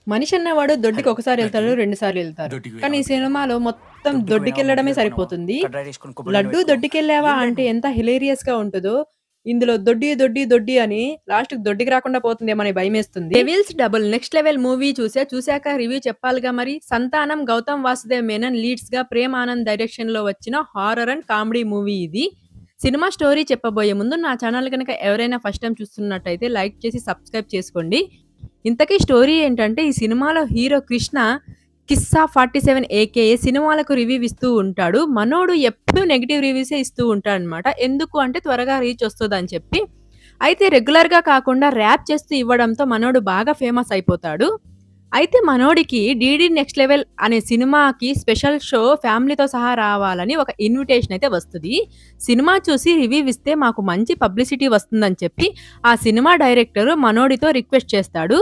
మనిషి అన్నవాడు దొడ్డికి హలో! ఒకసారి ఎళ్తాడు, లడ్డుకి 2 సార్లు ఎళ్తారు. దొడ్డికి కానీ ఈ పోయినావా చెప్పు? సినిమాలో మొత్తం దొడ్డికి పోయినావా దొడ్డికెళ్ళడమే మందులేసుకున్నావా? సరిపోతుంది. కడ్రాయి ఏసుకొని కొబ్బరి నూనె లడ్డు పెట్టుకున్నావా? దొడ్డికెళ్ళావా ఏం లేదు అంటే నువ్వు. ఎంత హిలేరియస్‌గా ఉంటదో, ఇందులో దొడ్డి, దొడ్డి, దొడ్డి అని లాస్ట్‌కి దొడ్డికి రాకుండా పోతుందేమో అని భయమేస్తుంది. 'Devil's double' next level movie చూసాక రివ్యూ చెప్పాలిగా మరి. సంతానం, గౌతమ్ వాసుదేవ్ మేనన్ లీడ్స్‌గా ప్రేమ్ ఆనంద్ డైరెక్షన్‌లో వచ్చిన హారర్ అండ్ కామెడీ మూవీ ఇది. సినిమా స్టోరీ చెప్పబోయే ముందు నా ఛానల్ గనక ఎవరైనా ఫస్ట్ టైమ్ చూస్తున్నట్టయితే లైక్ చేసి సబ్స్క్రైబ్ చేసుకోండి. ఇంతకీ స్టోరీ ఏంటంటే ఈ సినిమాలో హీరో కృష్ణ కిస్సా 47 ఏకేఏ సినిమాలకు రివ్యూ ఇస్తూ ఉంటాడు. మనోడు ఎప్పుడూ నెగెటివ్ రివ్యూసే ఇస్తూ ఉంటాడనమాట. ఎందుకు అంటే త్వరగా రీచ్ వస్తదని చెప్పి. అయితే రెగ్యులర్‌గా కాకుండా ర్యాప్ చేస్తూ ఇవ్వడంతో మనోడు బాగా ఫేమస్ అయిపోతాడు. అయితే మనోడికి 'డీడీ నెక్స్ట్ లెవెల్' అనే సినిమాకి స్పెషల్ షో ఫ్యామిలీతో సహా రావాలని ఒక ఇన్విటేషన్ అయితే వస్తది. సినిమా చూసి రివ్యూ ఇస్తే మాకు మంచి పబ్లిసిటీ వస్తుందని చెప్పి ఆ సినిమా డైరెక్టర్ మనోడితో రిక్వెస్ట్ చేస్తాడు.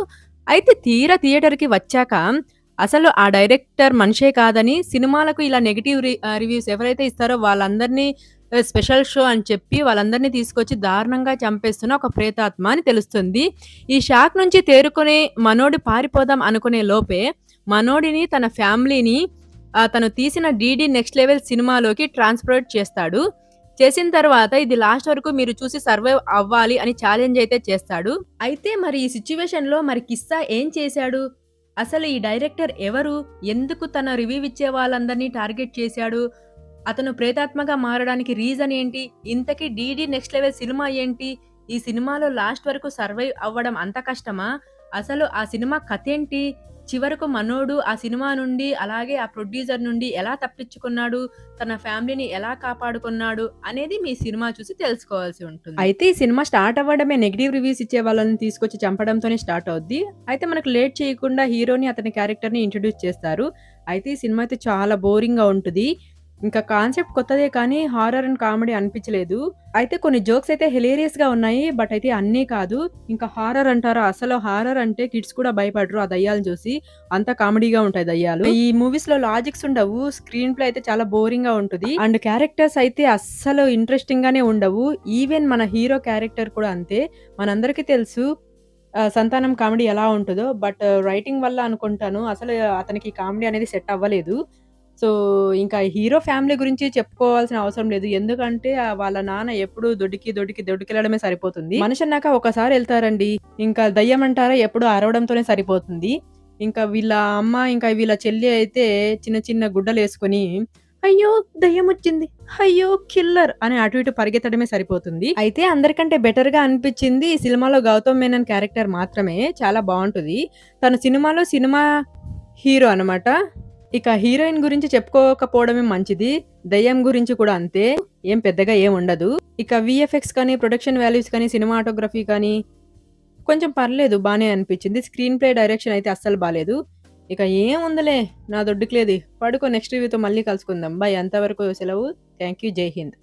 అయితే తీరా థియేటర్‌కి వచ్చాక అసలు ఆ డైరెక్టర్ మనిషే కాదని సినిమాలకు ఇలా నెగెటివ్ రివ్యూస్ ఎవరైతే ఇస్తారో వాళ్ళందరినీ స్పెషల్ షో అని చెప్పి వాళ్ళందరినీ తీసుకొచ్చి దారుణంగా చంపేస్తున్న ఒక ప్రేతాత్మ అని తెలుస్తుంది. ఈ షాక్ నుంచి తేరుకునే మనోడు పారిపోదాం అనుకునే లోపే మనోడిని తన ఫ్యామిలీని తను తీసిన 'డీడీ నెక్స్ట్ లెవెల్' సినిమాలోకి ట్రాన్స్‌పోర్ట్ చేస్తాడు. చేసిన తర్వాత ఇది లాస్ట్ వరకు మీరు చూసి సర్వైవ్ అవ్వాలి అని ఛాలెంజ్ అయితే చేస్తాడు. అయితే మరి ఈ సిట్యుయేషన్‌లో మరి కిస్సా ఏం చేశాడు? అసలు ఈ డైరెక్టర్ ఎవరు? ఎందుకు తన రివ్యూ ఇచ్చే వాళ్ళందరిని టార్గెట్ చేశాడు? అతను ప్రేతాత్మగా మారడానికి రీజన్ ఏంటి? ఇంతకీ 'డీడీ నెక్స్ట్ లెవెల్' సినిమా ఏంటి? ఈ సినిమాలో లాస్ట్ వరకు సర్వైవ్ అవ్వడం అంత కష్టమా? అసలు ఆ సినిమా కథేంటి? చివరకు మనోడు ఆ సినిమా నుండి అలాగే ఆ ప్రొడ్యూసర్ నుండి ఎలా తప్పించుకున్నాడు? తన ఫ్యామిలీని ఎలా కాపాడుకున్నాడు? అనేది మీ సినిమా చూసి తెలుసుకోవాల్సి ఉంటుంది. అయితే ఈ సినిమా స్టార్ట్ అవ్వడమే నెగెటివ్ రివ్యూస్ ఇచ్చే వాళ్ళని తీసుకొచ్చి చంపడంతోనే స్టార్ట్ అవుద్ది. అయితే మనకు లేట్ చేయకుండా హీరోని, అతని క్యారెక్టర్‌ని ఇంట్రొడ్యూస్ చేస్తారు. అయితే ఈ సినిమా అయితే చాలా బోరింగ్‌గా ఉంటది. ఇంకా కాన్సెప్ట్ కొత్తదే కానీ హారర్ అండ్ కామెడీ అనిపించలేదు. అయితే కొన్ని జోక్స్ అయితే హిలేరియస్‌గా ఉన్నాయి. బట్ అయితే అన్నీ కాదు. ఇంకా హారర్ అంటారా? అసలు హారర్ అంటే కిడ్స్ కూడా భయపడరు ఆ దయ్యాలను చూసి. అంత కామెడీగా ఉంటాయి దయ్యాలు. ఈ మూవీస్‌లో లాజిక్స్ ఉండవు. స్క్రీన్ ప్లే అయితే చాలా బోరింగ్‌గా ఉంటది. అండ్ క్యారెక్టర్స్ అయితే అస్సలు ఇంట్రెస్టింగ్ గానే ఉండవు. ఈవెన్ మన హీరో క్యారెక్టర్ కూడా అంతే. మనందరికీ తెలుసు 'సంతానం' కామెడీ ఎలా ఉంటదో. బట్ రైటింగ్ వల్ల అనుకుంటాను అసలు అతనికి కామెడీ అనేది సెట్ అవ్వలేదు. సో, ఇంకా హీరో ఫ్యామిలీ గురించి చెప్పుకోవాల్సిన అవసరం లేదు. ఎందుకంటే వాళ్ళ నాన్న ఎప్పుడు దొడ్డికెళ్ళడమే సరిపోతుంది. మనిషన్నాక ఒకసారి ఎళ్తారండి. ఇంకా దయ్యమంటారా ఎప్పుడు అరవడంతోనే సరిపోతుంది. ఇంకా వీళ్ళ అమ్మ, ఇంకా వీళ్ళ చెల్లి అయితే చిన్న చిన్న గుడ్డలేసుకొని, "అయ్యో! దయ్యమొచ్చింది. అయ్యో! కిల్లర్" అని అటు ఇటు పరిగెత్తడమే సరిపోతుంది. అయితే అందరికంటే బెటర్‌గా అనిపిచ్చింది ఈ సినిమాలో గౌతమ్ మేనన్ క్యారెక్టర్ మాత్రమే. చాలా బావుంటది. తను సినిమా హీరో అనమాట. ఇక హీరోయిన్ గురించి చెప్పుకోకపోవడమే మంచిది. దెయ్యం గురించి కూడా అంతే. ఏం పెద్దగా ఏముండదు. ఇక వీఎఫ్ఎక్స్ కానీ, ప్రొడక్షన్ వాల్యూస్ కానీ, సినిమాటోగ్రఫీ కానీ కొంచెం పర్లేదు బానే అనిపించింది. స్క్రీన్ ప్లే, డైరెక్షన్ అయితే అస్సలు బాలేదు. ఇక ఏముందిలే నా దొడ్డుకులేది. పడుకో నెక్స్ట్ రివ్యూతో మళ్ళీ కలుసుకుందాం. బై. అంతవరకు సెలవు. Thank you. జై హింద్.